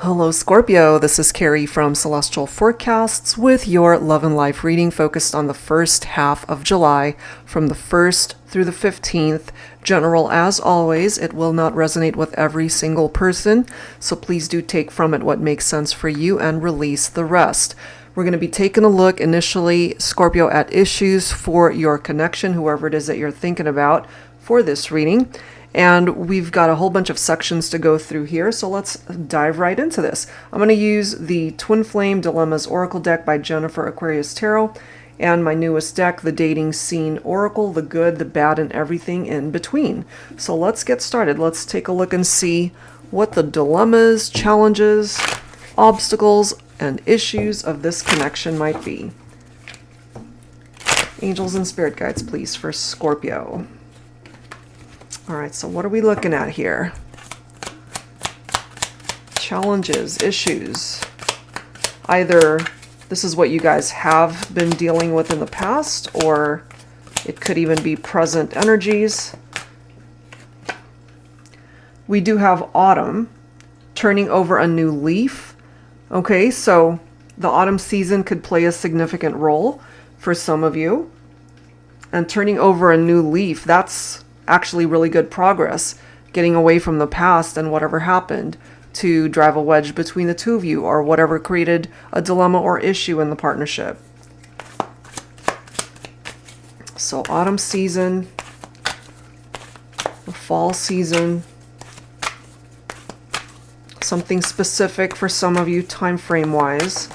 Hello Scorpio, this is Carrie from Celestial Forecasts with your love and life reading focused on the first half of July from the 1st through the 15th. General as always, it will not resonate with every single person, so please do take from it what makes sense for you and release the rest. We're going to be taking a look initially, Scorpio, at issues for your connection, whoever it is that you're thinking about for this reading. And we've got a whole bunch of sections to go through here, so let's dive right into this. I'm going to use the Twin Flame Dilemmas Oracle deck by Jennifer Aquarius Tarot, and my newest deck, the Dating Scene Oracle, the good, the bad, and everything in between. So let's get started. Let's take a look and see what the dilemmas, challenges, obstacles, and issues of this connection might be. Angels and spirit guides, please, for Scorpio. All right, so what are we looking at here? Challenges, issues. Either this is what you guys have been dealing with in the past, or it could even be present energies. We do have autumn, turning over a new leaf. Okay, so the autumn season could play a significant role for some of you. And turning over a new leaf, that's actually really good progress, getting away from the past and whatever happened to drive a wedge between the two of you or whatever created a dilemma or issue in the partnership. So autumn season, the fall season, something specific for some of you time frame wise.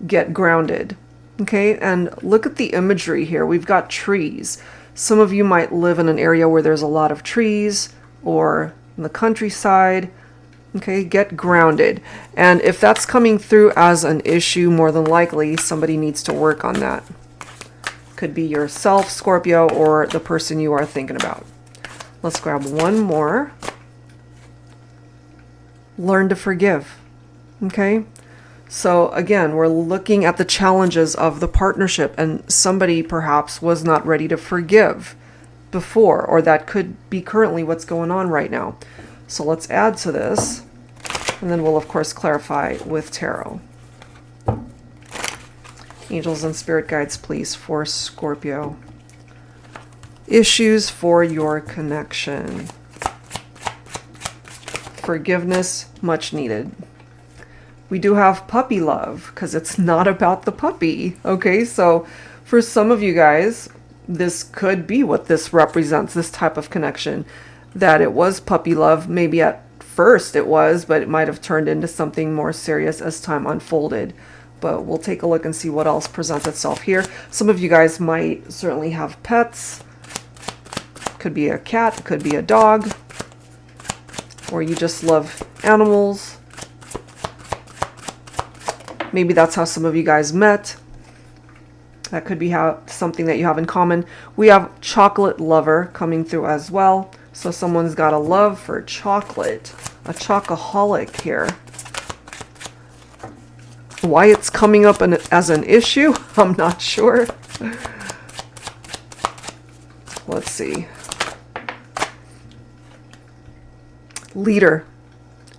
Get grounded. Okay, and look at the imagery here. We've got trees. Some of you might live in an area where there's a lot of trees or in the countryside. Okay, get grounded. And if that's coming through as an issue, more than likely somebody needs to work on that. Could be yourself, Scorpio, or the person you are thinking about. Let's grab one more. Learn to forgive. Okay? So again, we're looking at the challenges of the partnership, and somebody perhaps was not ready to forgive before, or that could be currently what's going on right now. So let's add to this, and then we'll of course clarify with tarot. Angels and spirit guides, please, for Scorpio. Issues for your connection. Forgiveness, much needed. We do have puppy love, because it's not about the puppy. Okay, so for some of you guys, this could be what this represents, this type of connection, that it was puppy love. Maybe at first it was, but it might have turned into something more serious as time unfolded. But we'll take a look and see what else presents itself here. Some of you guys might certainly have pets. Could be a cat, could be a dog, or you just love animals. Maybe that's how some of you guys met. That could be something that you have in common. We have chocolate lover coming through as well. So someone's got a love for chocolate. A chocoholic here. Why it's coming up as an issue, I'm not sure. Let's see. Leader.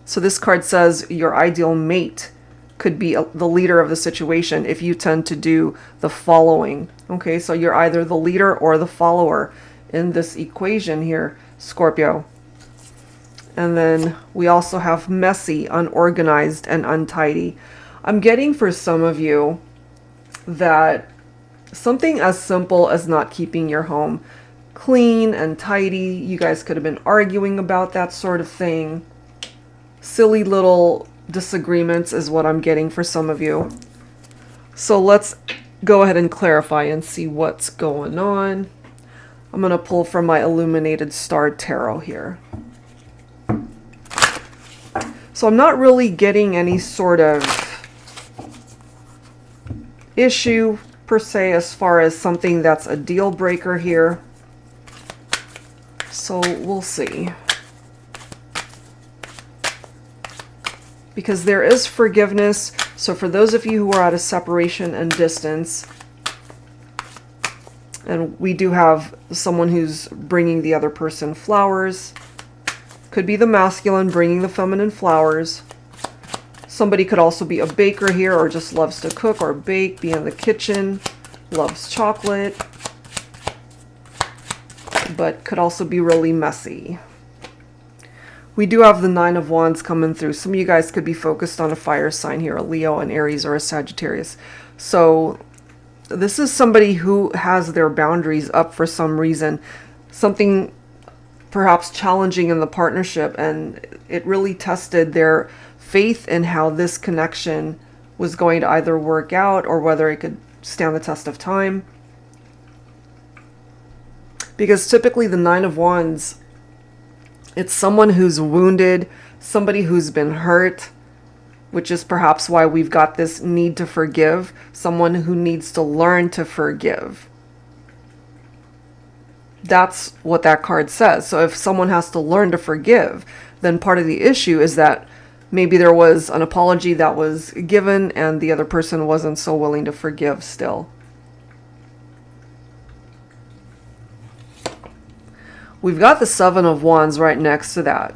So this card says your ideal mate could be the leader of the situation if you tend to do the following. Okay, so you're either the leader or the follower in this equation here, Scorpio. And then we also have messy, unorganized, and untidy. I'm getting for some of you that something as simple as not keeping your home clean and tidy, you guys could have been arguing about that sort of thing. Silly little disagreements is what I'm getting for some of you. So let's go ahead and clarify and see what's going on. I'm going to pull from my Illuminated Star Tarot here. So I'm not really getting any sort of issue per se as far as something that's a deal breaker here. So we'll see. Because there is forgiveness. So for those of you who are at a separation and distance, and we do have someone who's bringing the other person flowers, Could be the masculine bringing the feminine flowers. Somebody could also be a baker here, or just loves to cook or bake, be in the kitchen, loves chocolate, but could also be really messy. We do have the Nine of Wands coming through. Some of you guys could be focused on a fire sign here, a Leo, an Aries, or a Sagittarius. So this is somebody who has their boundaries up for some reason. Something perhaps challenging in the partnership, and it really tested their faith in how this connection was going to either work out or whether it could stand the test of time. Because typically the Nine of Wands, it's someone who's wounded, somebody who's been hurt, which is perhaps why we've got this need to forgive, someone who needs to learn to forgive. That's what that card says. So if someone has to learn to forgive, then part of the issue is that maybe there was an apology that was given and the other person wasn't so willing to forgive still. We've got the Seven of Wands right next to that.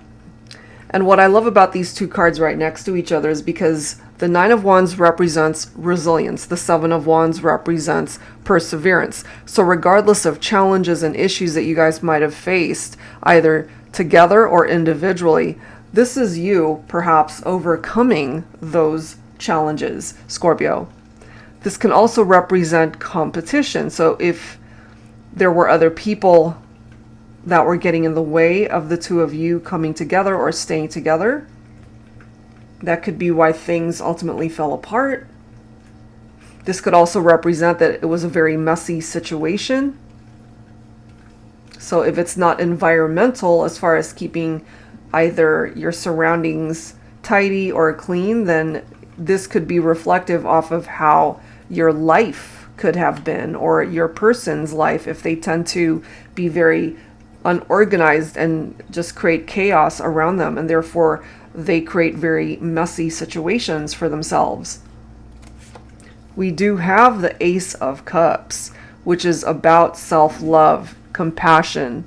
And what I love about these two cards right next to each other is because the Nine of Wands represents resilience. The Seven of Wands represents perseverance. So regardless of challenges and issues that you guys might have faced, either together or individually, this is you perhaps overcoming those challenges, Scorpio. This can also represent competition. So if there were other people that were getting in the way of the two of you coming together or staying together, that could be why things ultimately fell apart. This could also represent that it was a very messy situation. So if it's not environmental as far as keeping either your surroundings tidy or clean, then this could be reflective off of how your life could have been, or your person's life, if they tend to be very unorganized and just create chaos around them, and therefore they create very messy situations for themselves. We do have the Ace of Cups, which is about self-love, compassion,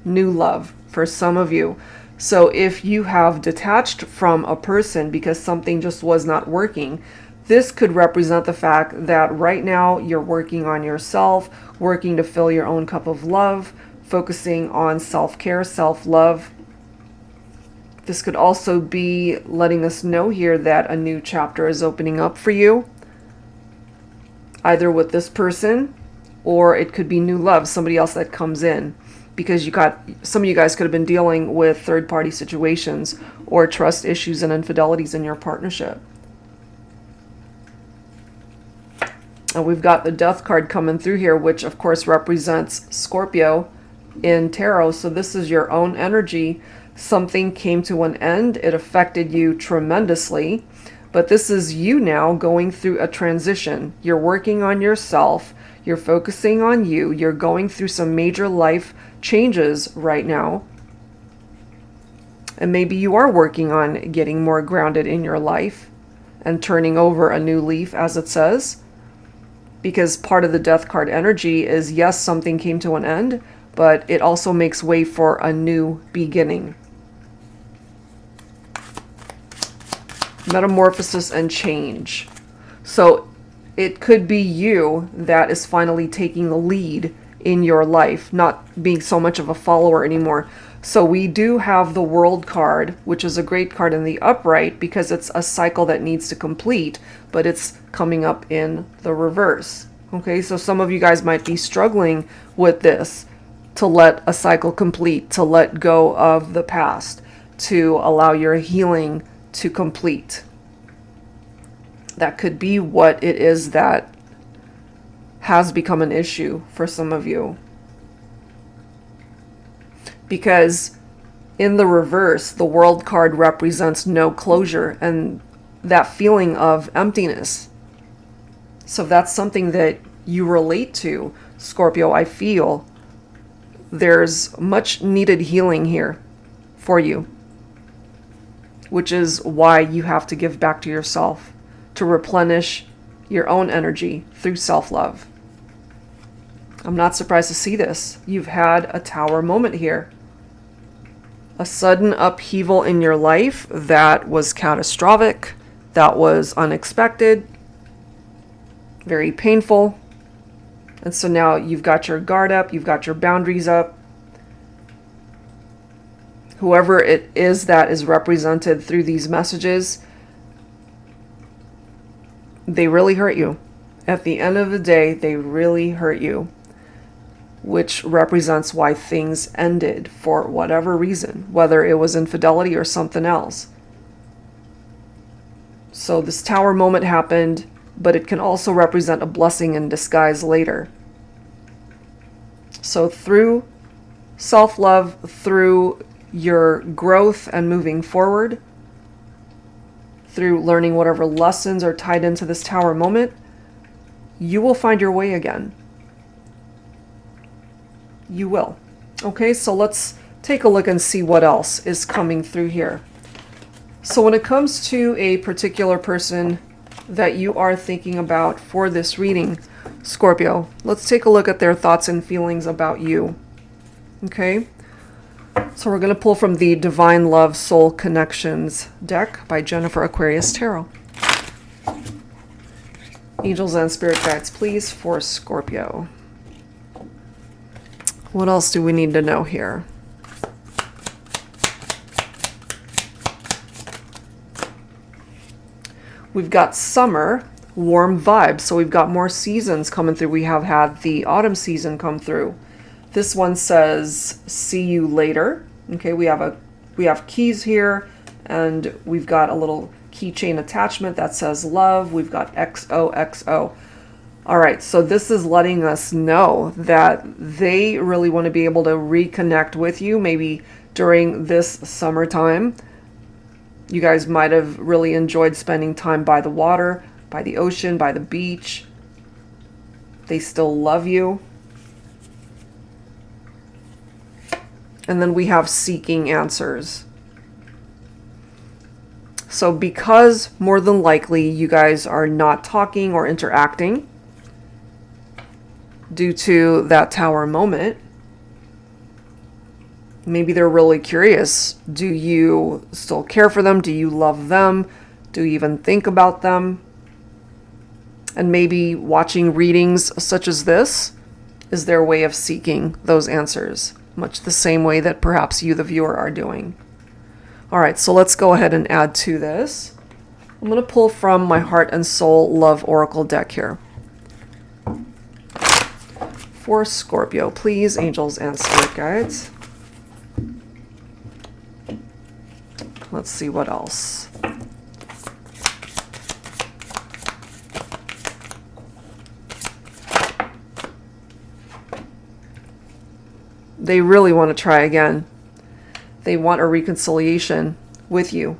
new love for some of you. So if you have detached from a person because something just was not working, this could represent the fact that right now you're working on yourself, working to fill your own cup of love, focusing on self-care, self-love. This could also be letting us know here that a new chapter is opening up for you, either with this person, or it could be new love, somebody else that comes in, because some of you guys could have been dealing with third-party situations or trust issues and infidelities in your partnership. And we've got the Death card coming through here, which of course represents Scorpio in tarot. So this is your own energy. Something came to an end. It affected you tremendously, but this is you now going through a transition. You're working on yourself. You're focusing on you. You're going through some major life changes right now. And maybe you are working on getting more grounded in your life and turning over a new leaf, as it says. Because part of the Death card energy is, yes, something came to an end, but it also makes way for a new beginning. Metamorphosis and change. So it could be you that is finally taking the lead in your life, not being so much of a follower anymore. So we do have the World card, which is a great card in the upright because it's a cycle that needs to complete, but it's coming up in the reverse. Okay, so some of you guys might be struggling with this, to let a cycle complete, to let go of the past, to allow your healing to complete. That could be what it is that has become an issue for some of you. Because in the reverse, the World card represents no closure and that feeling of emptiness. So if that's something that you relate to, Scorpio, I feel there's much needed healing here for you, which is why you have to give back to yourself to replenish your own energy through self-love. I'm not surprised to see this. You've had a Tower moment here. a sudden upheaval in your life that was catastrophic, that was unexpected, very painful. And so now you've got your guard up, you've got your boundaries up. Whoever it is that is represented through these messages, they really hurt you. At the end of the day, they really hurt you, which represents why things ended for whatever reason, whether it was infidelity or something else. So this Tower moment happened, but it can also represent a blessing in disguise later. So through self-love, through your growth and moving forward, through learning whatever lessons are tied into this Tower moment, you will find your way again. You will. Okay, so let's take a look and see what else is coming through here. So when it comes to a particular person that you are thinking about for this reading, Scorpio, let's take a look at their thoughts and feelings about you. Okay, so we're going to pull from the Divine Love Soul Connections deck by Jennifer Aquarius Tarot. Angels and Spirit Guides, please, for Scorpio. What else do we need to know here? We've got summer, warm vibes. So we've got more seasons coming through. We have had the autumn season come through. This one says, see you later. Okay, we have keys here, and we've got a little keychain attachment that says love. We've got XOXO. All right, so this is letting us know that they really want to be able to reconnect with you, maybe during this summertime. You guys might have really enjoyed spending time by the water, by the ocean, by the beach. They still love you. And then we have seeking answers. So because more than likely you guys are not talking or interacting due to that Tower moment, maybe they're really curious. Do you still care for them? Do you love them? Do you even think about them? And maybe watching readings such as this is their way of seeking those answers, much the same way that perhaps you, the viewer, are doing. All right, so let's go ahead and add to this. I'm going to pull from my Heart and Soul Love Oracle deck here. For Scorpio, please, angels and spirit guides. Let's see what else. They really want to try again. They want a reconciliation with you.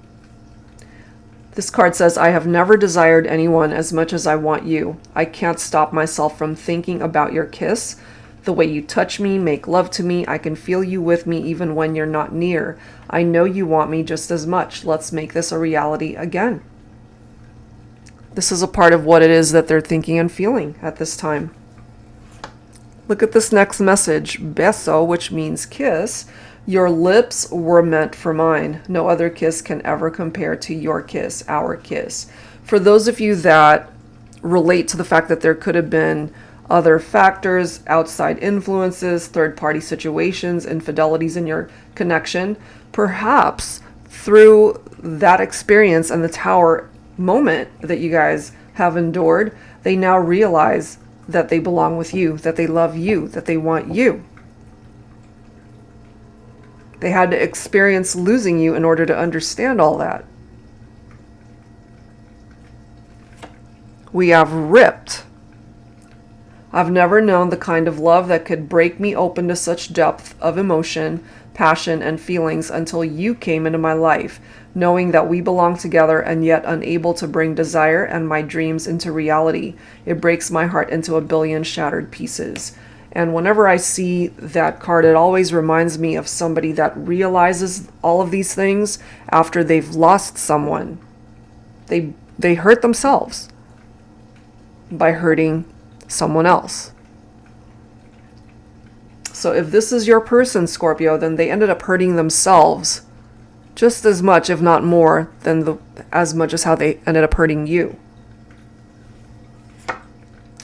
This card says, I have never desired anyone as much as I want you. I can't stop myself from thinking about your kiss. The way you touch me, make love to me. I can feel you with me even when you're not near. I know you want me just as much. Let's make this a reality again. This is a part of what it is that they're thinking and feeling at this time. Look at this next message. Beso, which means kiss. Your lips were meant for mine. No other kiss can ever compare to your kiss, our kiss. For those of you that relate to the fact that there could have been other factors, outside influences, third-party situations, infidelities in your connection, perhaps through that experience and the Tower moment that you guys have endured, they now realize that they belong with you, that they love you, that they want you. They had to experience losing you in order to understand all that. We have ripped. I've never known the kind of love that could break me open to such depth of emotion, passion, and feelings until you came into my life, knowing that we belong together and yet unable to bring desire and my dreams into reality. It breaks my heart into a billion shattered pieces. And whenever I see that card, it always reminds me of somebody that realizes all of these things after they've lost someone. They hurt themselves by hurting someone else. So if this is your person, Scorpio, then they ended up hurting themselves just as much, if not more, than as much as how they ended up hurting you.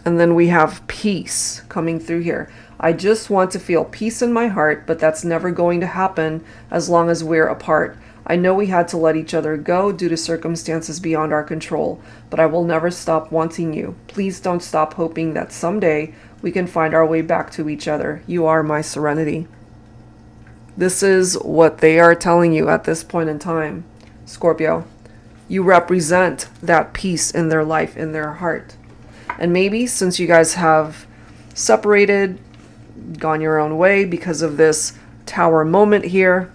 And then we have peace coming through here. I just want to feel peace in my heart, but that's never going to happen as long as we're apart. I know we had to let each other go due to circumstances beyond our control, but I will never stop wanting you. Please don't stop hoping that someday we can find our way back to each other. You are my serenity. This is what they are telling you at this point in time, Scorpio. You represent that peace in their life, in their heart. And maybe since you guys have separated, gone your own way because of this tower moment here,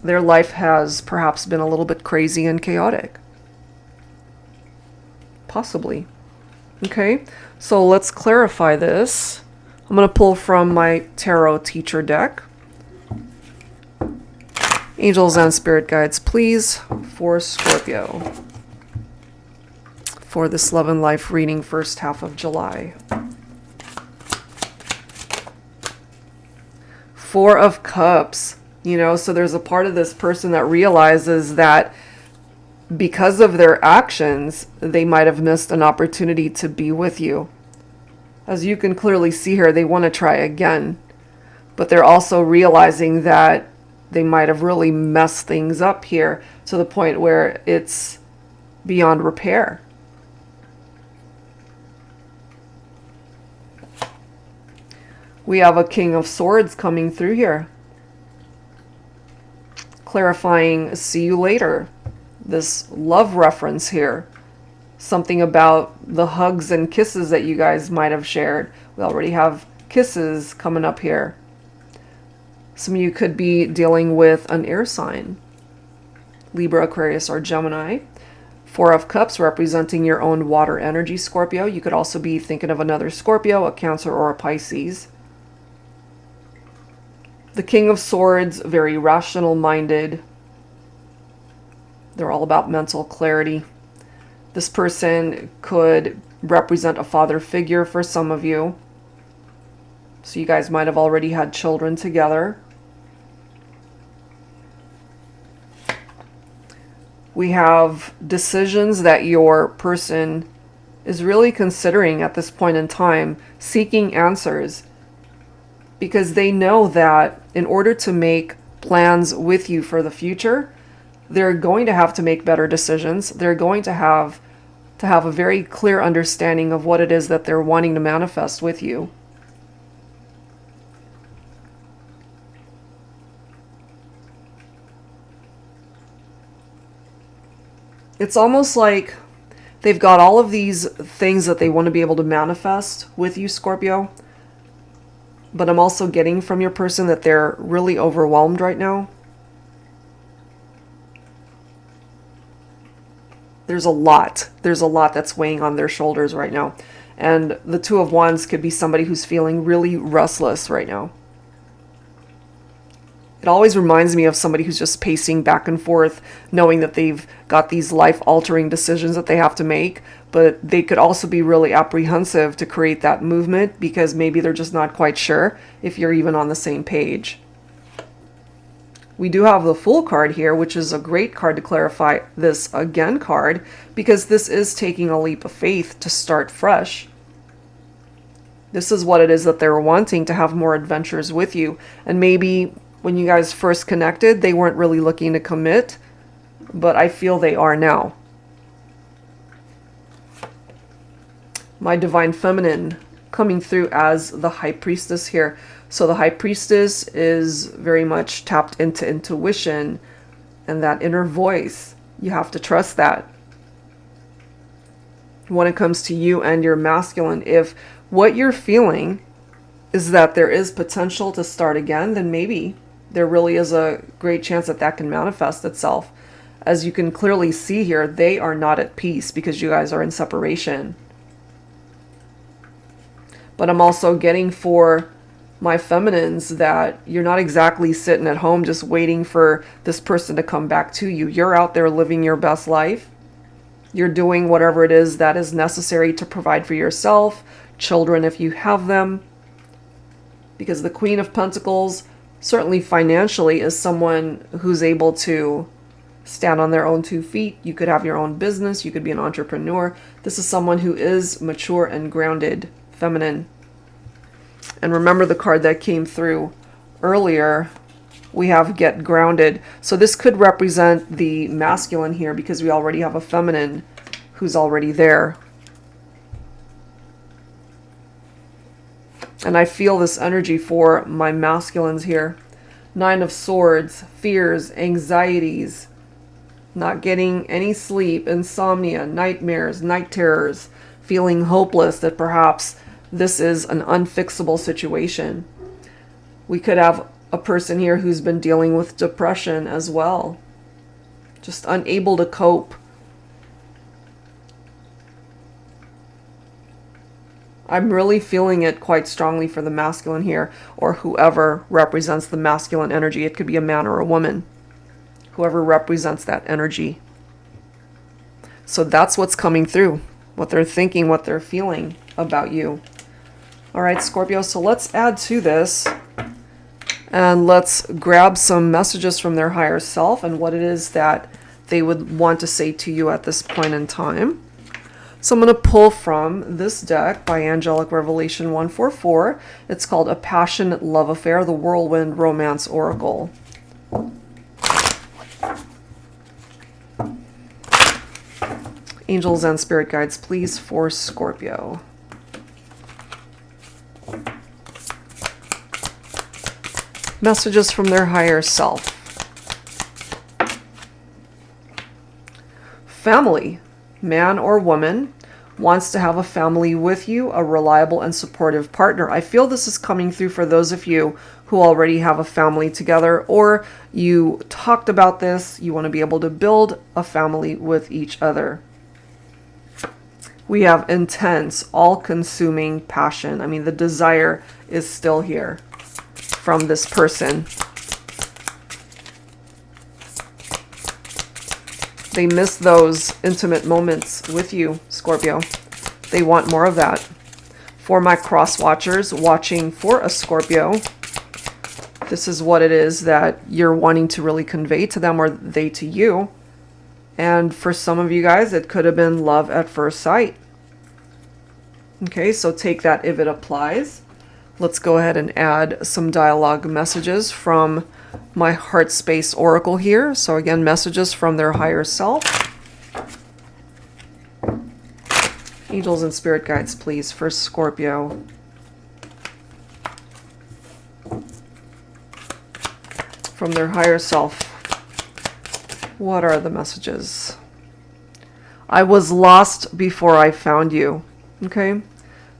their life has perhaps been a little bit crazy and chaotic. Possibly. Okay, so let's clarify this. I'm going to pull from my tarot teacher deck. Angels and spirit guides, please, for Scorpio. For this love and life reading, first half of July. Four of Cups. You know, so there's a part of this person that realizes that because of their actions, they might have missed an opportunity to be with you. As you can clearly see here, they want to try again. But they're also realizing that they might have really messed things up here to the point where it's beyond repair. We have a King of Swords coming through here. Clarifying, see you later. This love reference here. Something about the hugs and kisses that you guys might have shared. We already have kisses coming up here. Some of you could be dealing with an air sign. Libra, Aquarius, or Gemini. Four of Cups representing your own water energy, Scorpio. You could also be thinking of another Scorpio, a Cancer, or a Pisces. The King of Swords, very rational-minded. They're all about mental clarity. This person could represent a father figure for some of you. So you guys might have already had children together. We have decisions that your person is really considering at this point in time, seeking answers. Because they know that in order to make plans with you for the future, they're going to have to make better decisions. They're going to have a very clear understanding of what it is that they're wanting to manifest with you. It's almost like they've got all of these things that they want to be able to manifest with you, Scorpio. But I'm also getting from your person that they're really overwhelmed right now. There's a lot that's weighing on their shoulders right now. And the Two of Wands could be somebody who's feeling really restless right now. It always reminds me of somebody who's just pacing back and forth, knowing that they've got these life-altering decisions that they have to make, but they could also be really apprehensive to create that movement because maybe they're just not quite sure if you're even on the same page. We do have the Fool card here, which is a great card to clarify this again card, because this is taking a leap of faith to start fresh. This is what it is that they're wanting, to have more adventures with you. And maybe when you guys first connected, they weren't really looking to commit, but I feel they are now. My Divine Feminine coming through as the High Priestess here. So the High Priestess is very much tapped into intuition and that inner voice. You have to trust that. When it comes to you and your masculine, if what you're feeling is that there is potential to start again, then maybe there really is a great chance that that can manifest itself. As you can clearly see here, they are not at peace because you guys are in separation. But I'm also getting for my feminines that you're not exactly sitting at home just waiting for this person to come back to you. You're out there living your best life. You're doing whatever it is that is necessary to provide for yourself, children if you have them. because the Queen of Pentacles, certainly financially, is someone who's able to stand on their own 2 feet. You could have your own business. You could be an entrepreneur. This is someone who is mature and grounded, feminine. And remember the card that came through earlier, we have get grounded. So this could represent the masculine here because we already have a feminine who's already there. And I feel this energy for my masculines here. 9 of Swords, fears, anxieties, not getting any sleep, insomnia, nightmares, night terrors, feeling hopeless that perhaps this is an unfixable situation. We could have a person here who's been dealing with depression as well. Just unable to cope. I'm really feeling it quite strongly for the masculine here, or whoever represents the masculine energy. It could be a man or a woman. Whoever represents that energy. So that's what's coming through. What they're thinking, what they're feeling about you. All right, Scorpio, so let's add to this. And let's grab some messages from their higher self and what it is that they would want to say to you at this point in time. So I'm going to pull from this deck by Angelic Revelation 144. It's called A Passionate Love Affair, the Whirlwind Romance Oracle. Angels and spirit guides, please, for Scorpio. Messages from their higher self. Family. Man or woman wants to have a family with you, a reliable and supportive partner. I feel this is coming through for those of you who already have a family together, or you talked about this, you want to be able to build a family with each other. We have intense, all-consuming passion. I mean, the desire is still here from this person. They miss those intimate moments with you, Scorpio. They want more of that. For my cross watchers watching for a Scorpio, this is what it is that you're wanting to really convey to them, or they to you. And for some of you guys, it could have been love at first sight. Okay, so take that if it applies. Let's go ahead and add some dialogue messages from my heart space oracle here. So again, messages from their higher self. Angels and spirit guides, please, for Scorpio. From their higher self, what are the messages? I was lost before I found you. Okay,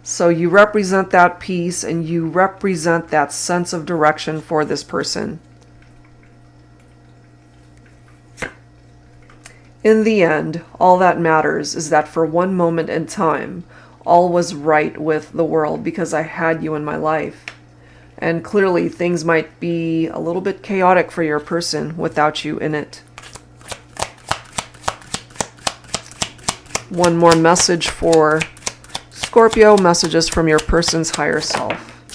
so you represent that peace and you represent that sense of direction for this person. In the end, all that matters is that for one moment in time, all was right with the world because I had you in my life. And clearly things might be a little bit chaotic for your person without you in it. One more message for Scorpio, messages from your person's higher self.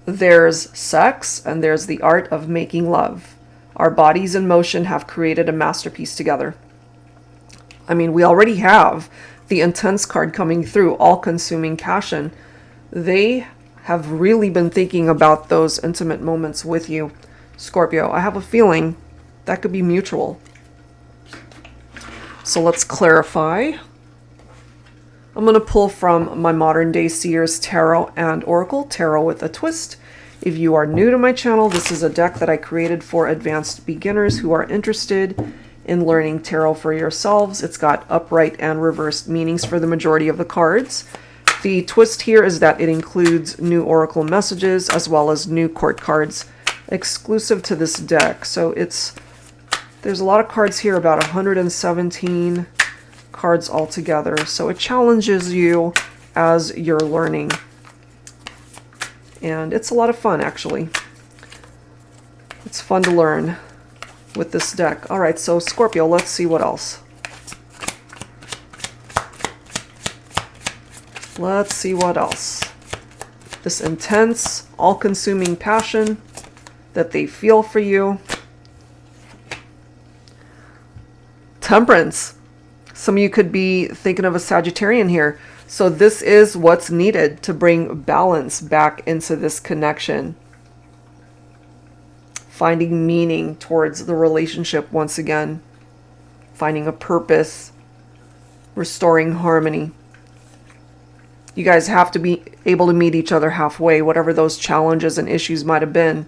There's sex and there's the art of making love. Our bodies in motion have created a masterpiece together. I mean, we already have the intense card coming through, all-consuming passion. They have really been thinking about those intimate moments with you, Scorpio. I have a feeling that could be mutual. So let's clarify. I'm going to pull from my Modern Day Seers Tarot and Oracle, Tarot with a Twist. If you are new to my channel, this is a deck that I created for advanced beginners who are interested in learning tarot for yourselves. It's got upright and reversed meanings for the majority of the cards. The twist here is that it includes new oracle messages as well as new court cards exclusive to this deck. So there's a lot of cards here, about 117 cards altogether. So it challenges you as you're learning. And it's a lot of fun, actually. It's fun to learn with this deck. All right, so Scorpio, let's see what else. Let's see what else. this intense, all-consuming passion that they feel for you. Temperance. Some of you could be thinking of a Sagittarian here. So this is what's needed to bring balance back into this connection. Finding meaning towards the relationship once again. Finding a purpose. Restoring harmony. You guys have to be able to meet each other halfway, whatever those challenges and issues might have been.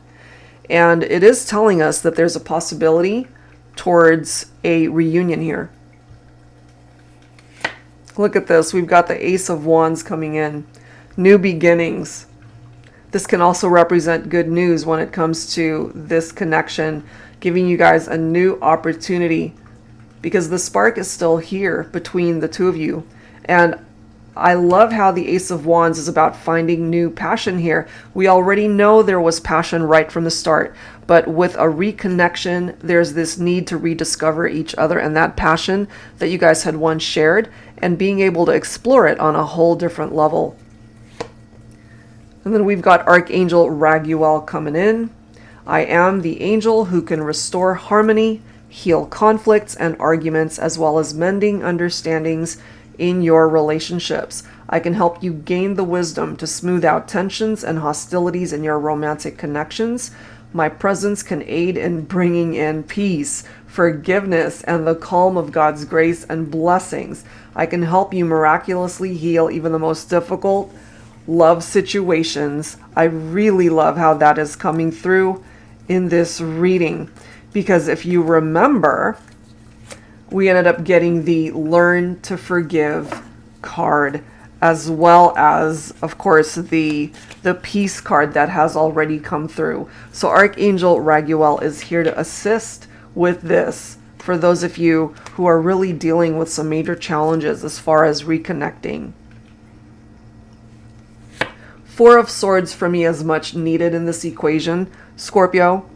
And it is telling us that there's a possibility towards a reunion here. Look at this. We've got the Ace of Wands coming in. New beginnings. This can also represent good news when it comes to this connection, giving you guys a new opportunity, because the spark is still here between the two of you. And I love how the Ace of Wands is about finding new passion here. We already know there was passion right from the start, but with a reconnection, there's this need to rediscover each other and that passion that you guys had once shared, and being able to explore it on a whole different level. And then we've got Archangel Raguel coming in. I am the angel who can restore harmony, heal conflicts and arguments, as well as mending understandings in your relationships. I can help you gain the wisdom to smooth out tensions and hostilities in your romantic connections. My presence can aid in bringing in peace, forgiveness, and the calm of God's grace and blessings. I can help you miraculously heal even the most difficult love situations. I really love how that is coming through in this reading, because if you remember, we ended up getting the Learn to Forgive card, as well as, of course, the Peace card that has already come through. So Archangel Raguel is here to assist with this for those of you who are really dealing with some major challenges as far as reconnecting. Four of Swords for me is much needed in this equation, Scorpio,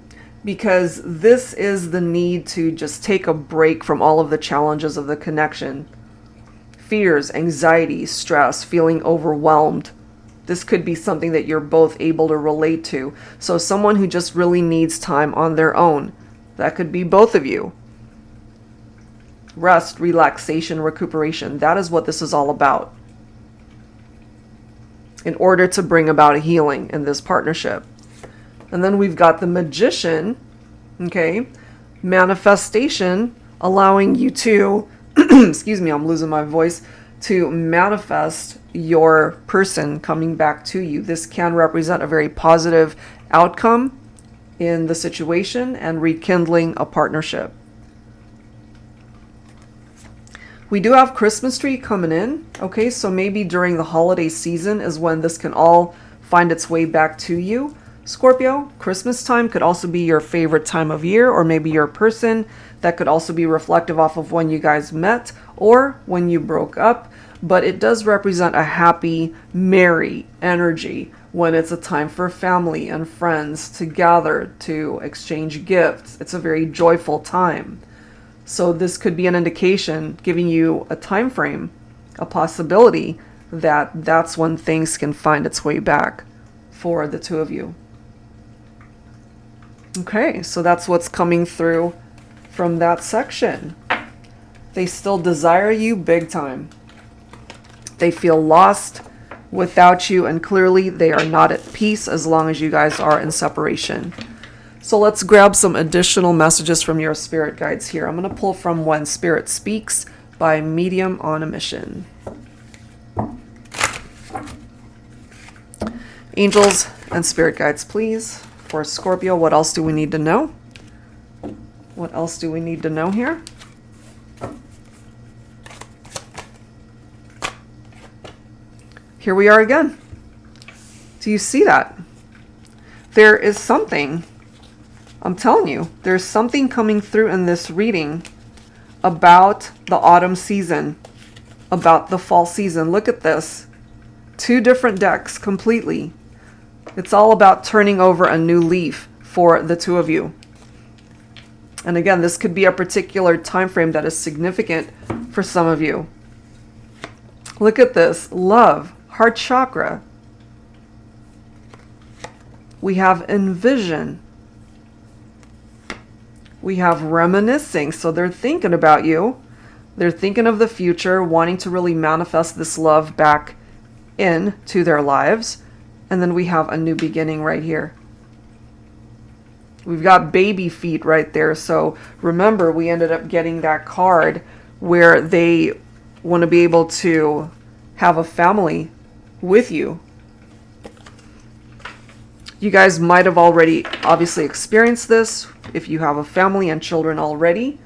because this is the need to just take a break from all of the challenges of the connection. Fears, anxiety, stress, feeling overwhelmed. This could be something that you're both able to relate to. So someone who just really needs time on their own. That could be both of you. Rest, relaxation, recuperation. That is what this is all about, in order to bring about a healing in this partnership. And then we've got the Magician, okay? Manifestation, allowing you to, excuse me, I'm losing my voice, to manifest your person coming back to you. This can represent a very positive outcome in the situation and rekindling a partnership. We do have Christmas tree coming in, okay? So maybe during the holiday season is when this can all find its way back to you. Scorpio, Christmas time could also be your favorite time of year, or maybe your person. That could also be reflective off of when you guys met or when you broke up. But it does represent a happy, merry energy when it's a time for family and friends to gather to exchange gifts. It's a very joyful time. So this could be an indication giving you a time frame, a possibility that that's when things can find its way back for the two of you. Okay, so that's what's coming through from that section. They still desire you big time. They feel lost without you, and clearly they are not at peace as long as you guys are in separation. So let's grab some additional messages from your spirit guides here. I'm going to pull from When Spirit Speaks by Medium on a Mission. Angels and spirit guides, please. For Scorpio, what else do we need to know? What else do we need to know here? Here we are again. Do you see that? There is something, I'm telling you, there's something coming through in this reading about the autumn season, about the fall season. Look at this. Two different decks completely. It's all about turning over a new leaf for the two of you. And again, this could be a particular time frame that is significant for some of you. Look at this. Love, heart chakra. We have envision. We have reminiscing. So they're thinking about you. They're thinking of the future, wanting to really manifest this love back into their lives. And then we have a new beginning right here. We've got baby feet right there. So remember, we ended up getting that card where they want to be able to have a family with you. You guys might have already obviously experienced this if you have a family and children already.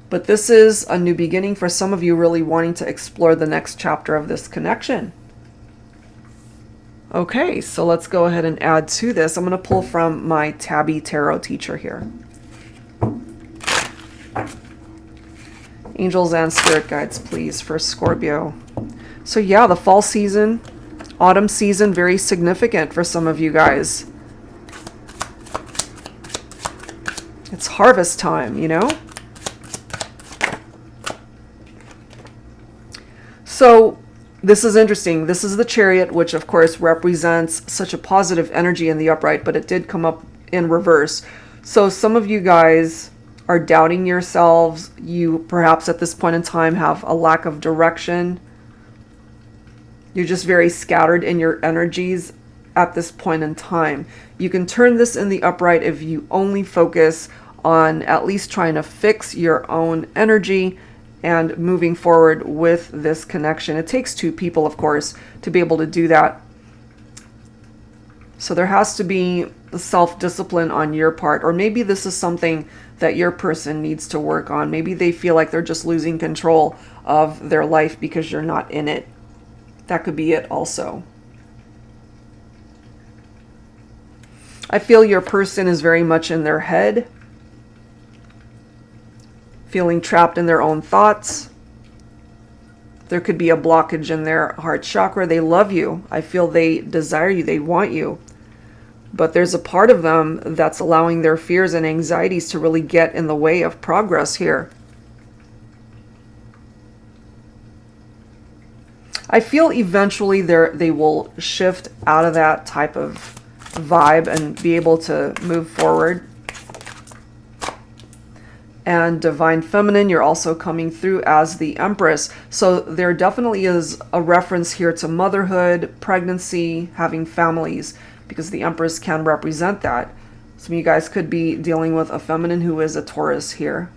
But this is a new beginning for some of you really wanting to explore the next chapter of this connection. Okay, so let's go ahead and add to this. I'm going to pull from my Tabby Tarot teacher here. Angels and spirit guides, please, for Scorpio. So yeah, the fall season, autumn season, very significant for some of you guys. It's harvest time, you know? So this is interesting. This is the Chariot, which of course represents such a positive energy in the upright, but it did come up in reverse. So some of you guys are doubting yourselves. You perhaps at this point in time have a lack of direction. You're just very scattered in your energies at this point in time. You can turn this in the upright if you only focus on at least trying to fix your own energy and moving forward with this connection. It takes two people, of course, to be able to do that. So there has to be self-discipline on your part, or maybe this is something that your person needs to work on. Maybe they feel like they're just losing control of their life because you're not in it. That could be it also. I feel your person is very much in their head, feeling trapped in their own thoughts. There could be a blockage in their heart chakra. They love you. I feel they desire you. They want you. But there's a part of them that's allowing their fears and anxieties to really get in the way of progress here. I feel eventually they will shift out of that type of vibe and be able to move forward. And Divine Feminine, you're also coming through as the Empress. So there definitely is a reference here to motherhood, pregnancy, having families, because the Empress can represent that. Some of you guys could be dealing with a feminine who is a Taurus here.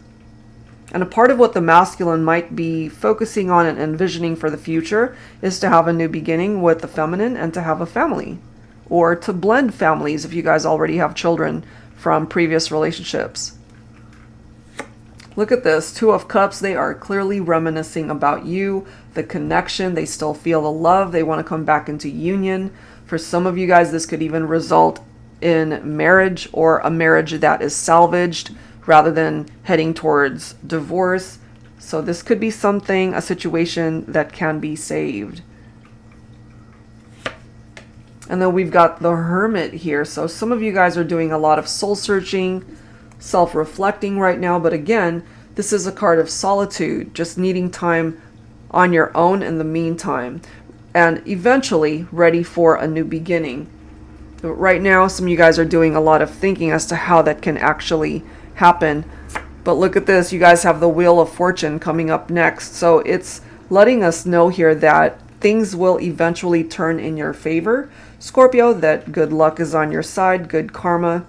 And a part of what the masculine might be focusing on and envisioning for the future is to have a new beginning with the feminine and to have a family. Or to blend families if you guys already have children from previous relationships. Look at this, Two of Cups. They are clearly reminiscing about you, the connection. They still feel the love. They want to come back into union. For some of you guys, this could even result in marriage, or a marriage that is salvaged rather than heading towards divorce. So this could be something, a situation that can be saved. And then we've got the Hermit here. So some of you guys are doing a lot of soul searching, self-reflecting right now, but again, this is a card of solitude, just needing time on your own in the meantime, and eventually ready for a new beginning. But right now, some of you guys are doing a lot of thinking as to how that can actually happen. But look at this, you guys have the Wheel of Fortune coming up next, so it's letting us know here that things will eventually turn in your favor, Scorpio, that good luck is on your side, good karma.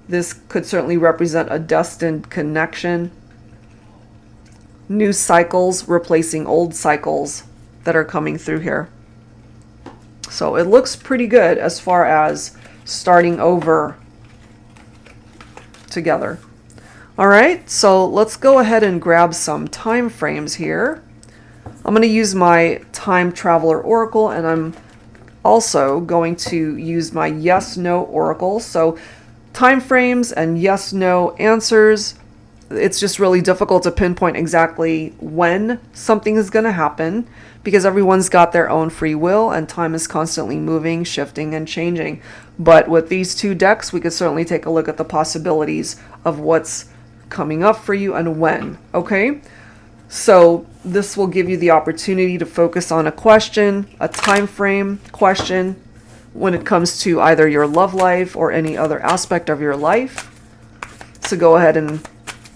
This could certainly represent a destined connection. New cycles replacing old cycles that are coming through here. So it looks pretty good as far as starting over together. All right, so let's go ahead and grab some time frames here. I'm going to use my Time Traveler Oracle, and I'm also going to use my Yes/No Oracle. So time frames and yes/no answers, it's just really difficult to pinpoint exactly when something is going to happen because everyone's got their own free will and time is constantly moving, shifting, and changing. But with these two decks, we could certainly take a look at the possibilities of what's coming up for you and when, okay? So this will give you the opportunity to focus on a question, a time frame question, when it comes to either your love life or any other aspect of your life. So go ahead and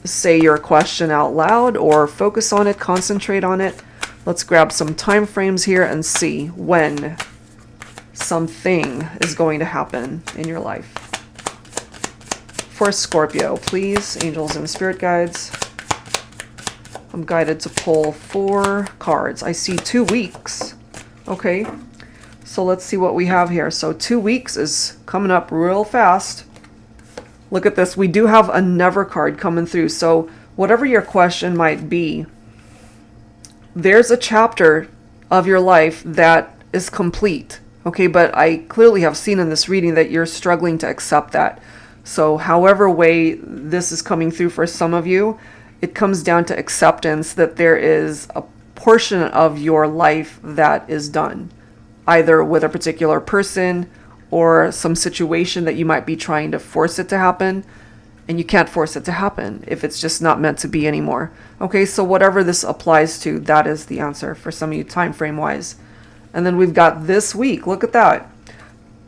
say your question out loud or focus on it, concentrate on it. Let's grab some time frames here and see when something is going to happen in your life. For Scorpio, please, angels and spirit guides. I'm guided to pull 4 cards. I see 2 weeks. Okay, so let's see what we have here. So 2 weeks is coming up real fast. Look at this. We do have a never card coming through. So whatever your question might be, there's a chapter of your life that is complete. Okay, but I clearly have seen in this reading that you're struggling to accept that. So however way this is coming through for some of you, it comes down to acceptance that there is a portion of your life that is done, either with a particular person or some situation that you might be trying to force it to happen, and you can't force it to happen if it's just not meant to be anymore. Okay, so whatever this applies to, that is the answer for some of you time frame wise. And then we've got this week. Look at that.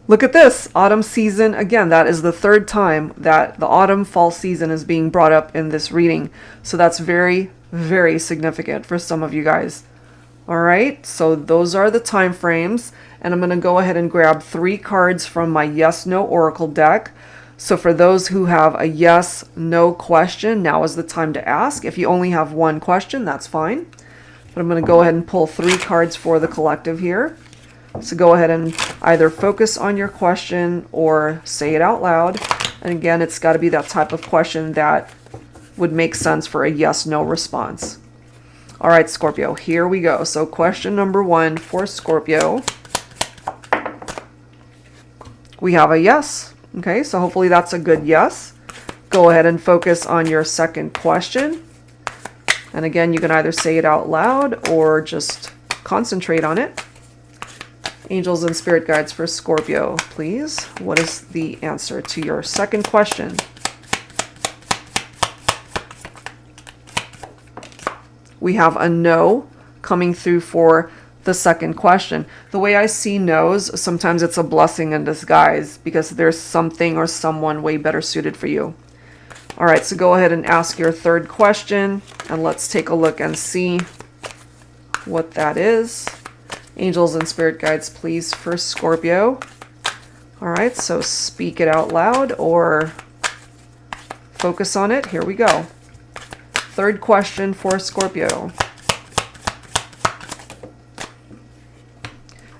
Look at this. Autumn season. Again, that is the 3rd time that the autumn fall season is being brought up in this reading. So that's very, very significant for some of you guys. All right. So those are the time frames. And I'm going to go ahead and grab 3 cards from my yes, no oracle deck. So for those who have a yes, no question, now is the time to ask. If you only have 1 question, that's fine. But I'm going to go ahead and pull 3 cards for the collective here. So go ahead and either focus on your question or say it out loud. And again, it's got to be that type of question that would make sense for a yes-no response. All right, Scorpio, here we go. So question number 1 for Scorpio. We have a yes. Okay, so hopefully that's a good yes. Go ahead and focus on your second question. And again, you can either say it out loud or just concentrate on it. Angels and spirit guides for Scorpio, please. What is the answer to your second question? We have a no coming through for the second question. The way I see no's, sometimes it's a blessing in disguise because there's something or someone way better suited for you. All right, so go ahead and ask your third question and let's take a look and see what that is. Angels and spirit guides, please, for Scorpio. All right, so speak it out loud or focus on it. Here we go. Third question for Scorpio.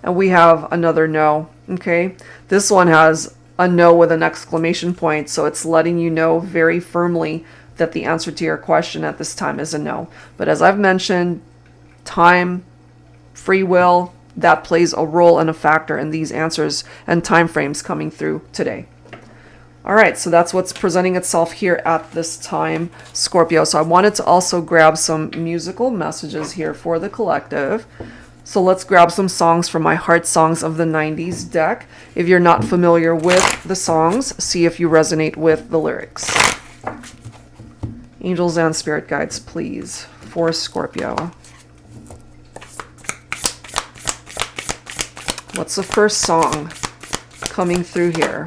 And we have another no, okay? This one has a no with an exclamation point, so it's letting you know very firmly that the answer to your question at this time is a no. But as I've mentioned, time, free will, that plays a role and a factor in these answers and time frames coming through today. All right, so that's what's presenting itself here at this time, Scorpio. So I wanted to also grab some musical messages here for the collective. So let's grab some songs from my Heart Songs of the 90s deck. If you're not familiar with the songs, see if you resonate with the lyrics. Angels and spirit guides, please, for Scorpio. What's the first song coming through here?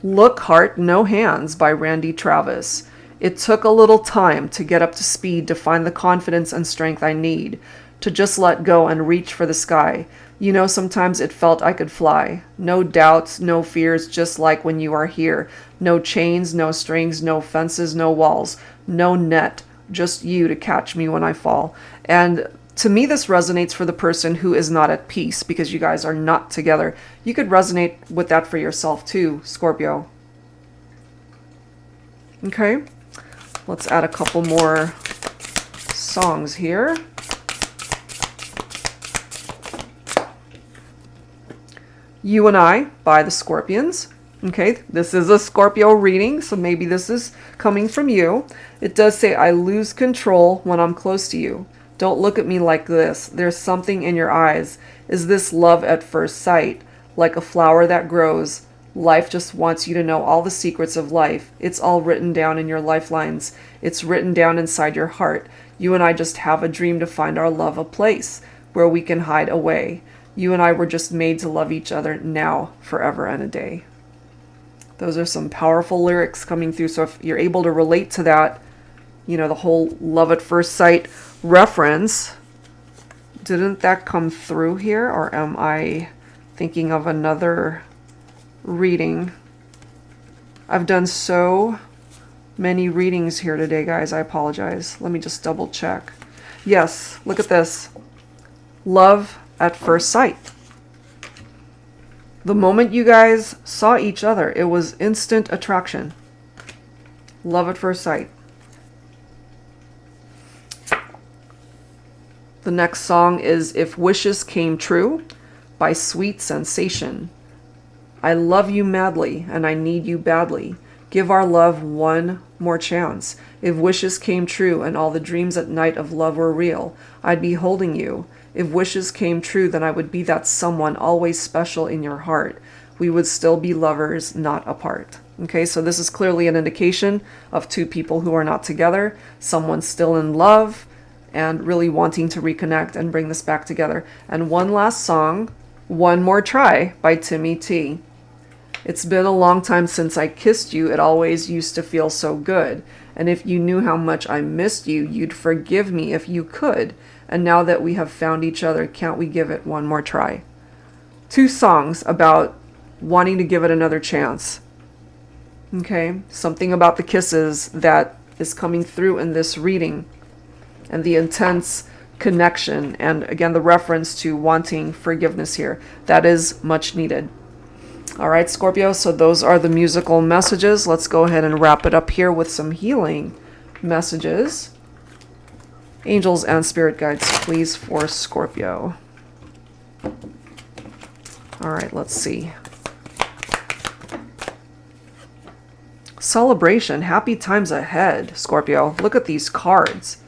Look, Heart, No Hands by Randy Travis. It took a little time to get up to speed to find the confidence and strength I need, to just let go and reach for the sky. You know, sometimes it felt I could fly. No doubts, no fears, just like when you are here. No chains, no strings, no fences, no walls, no net, just you to catch me when I fall. And to me, this resonates for the person who is not at peace because you guys are not together. You could resonate with that for yourself too, Scorpio. Okay, let's add a couple more songs here. You and I by the Scorpions. Okay, this is a Scorpio reading, so maybe this is coming from you. It does say, I lose control when I'm close to you. Don't look at me like this. There's something in your eyes. Is this love at first sight? Like a flower that grows. Life just wants you to know all the secrets of life. It's all written down in your lifelines. It's written down inside your heart. You and I just have a dream to find our love a place where we can hide away. You and I were just made to love each other now, forever, and a day. Those are some powerful lyrics coming through. So if you're able to relate to that, you know, the whole love at first sight reference, didn't that come through here? Or am I thinking of another reading? I've done so many readings here today, guys. I apologize. Let me just double check. Yes, look at this. Love at first sight. The moment you guys saw each other, it was instant attraction. Love at first sight. The next song is If Wishes Came True by Sweet Sensation. I love you madly and I need you badly. Give our love one more chance. If wishes came true and all the dreams at night of love were real, I'd be holding you. If wishes came true, then I would be that someone always special in your heart. We would still be lovers, not apart. Okay, so this is clearly an indication of two people who are not together, someone still in love, and really wanting to reconnect and bring this back together. And one last song, One More Try by Timmy T. It's been a long time since I kissed you. It always used to feel so good. And if you knew how much I missed you, you'd forgive me if you could. And now that we have found each other, can't we give it one more try? Two songs about wanting to give it another chance. Okay, something about the kisses that is coming through in this reading. And the intense connection. And again, the reference to wanting forgiveness here. That is much needed. All right, Scorpio, so those are the musical messages. Let's go ahead and wrap it up here with some healing messages. Angels and spirit guides, please, for Scorpio. All right, let's see. Celebration, happy times ahead, Scorpio. Look at these cards.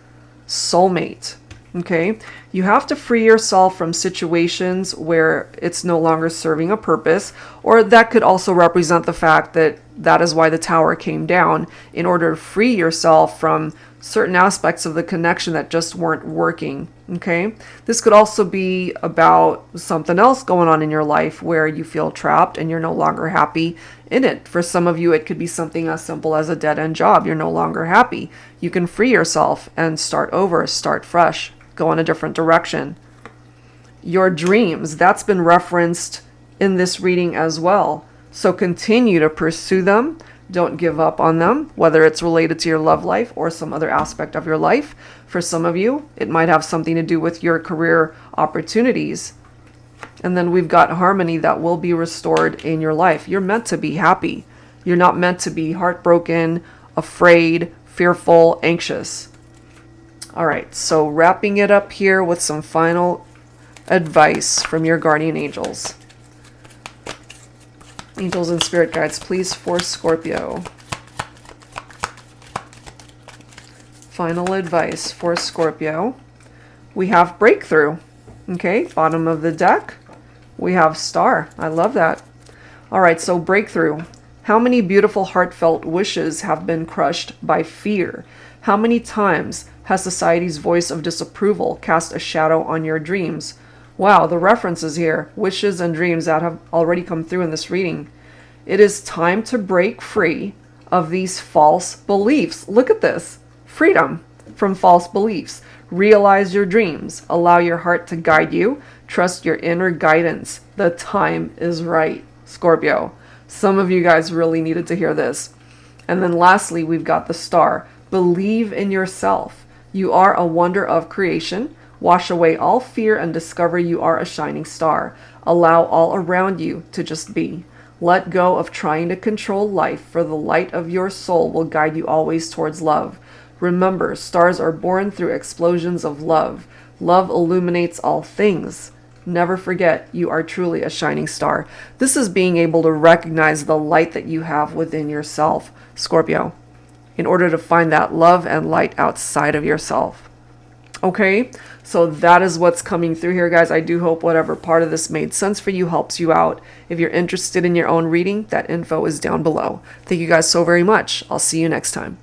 Soulmate. Okay, you have to free yourself from situations where it's no longer serving a purpose, or that could also represent the fact that that is why the tower came down, in order to free yourself from certain aspects of the connection that just weren't working. Okay, this could also be about something else going on in your life where you feel trapped and you're no longer happy in it. For some of you, it could be something as simple as a dead-end job. You're no longer happy. You can free yourself and start over, start fresh, go in a different direction. Your dreams, that's been referenced in this reading as well. So continue to pursue them. Don't give up on them, whether it's related to your love life or some other aspect of your life. For some of you, it might have something to do with your career opportunities. And then we've got harmony that will be restored in your life. You're meant to be happy. You're not meant to be heartbroken, afraid, fearful, anxious. All right, so wrapping it up here with some final advice from your guardian angels. Angels and spirit guides, please, for Scorpio. Final advice for Scorpio. We have breakthrough. Okay, bottom of the deck, we have star. I love that. All right, so breakthrough. How many beautiful heartfelt wishes have been crushed by fear? How many times has society's voice of disapproval cast a shadow on your dreams? Wow, the references here, wishes and dreams that have already come through in this reading. It is time to break free of these false beliefs. Look at this. Freedom from false beliefs. Realize your dreams. Allow your heart to guide you. Trust your inner guidance. The time is right, Scorpio. Some of you guys really needed to hear this. And then lastly, we've got the star. Believe in yourself. You are a wonder of creation. Wash away all fear and discover you are a shining star. Allow all around you to just be. Let go of trying to control life, for the light of your soul will guide you always towards love. Remember, stars are born through explosions of love. Love illuminates all things. Never forget, you are truly a shining star. This is being able to recognize the light that you have within yourself, Scorpio, in order to find that love and light outside of yourself. Okay, so that is what's coming through here, guys. I do hope whatever part of this made sense for you helps you out. If you're interested in your own reading, that info is down below. Thank you guys so very much. I'll see you next time.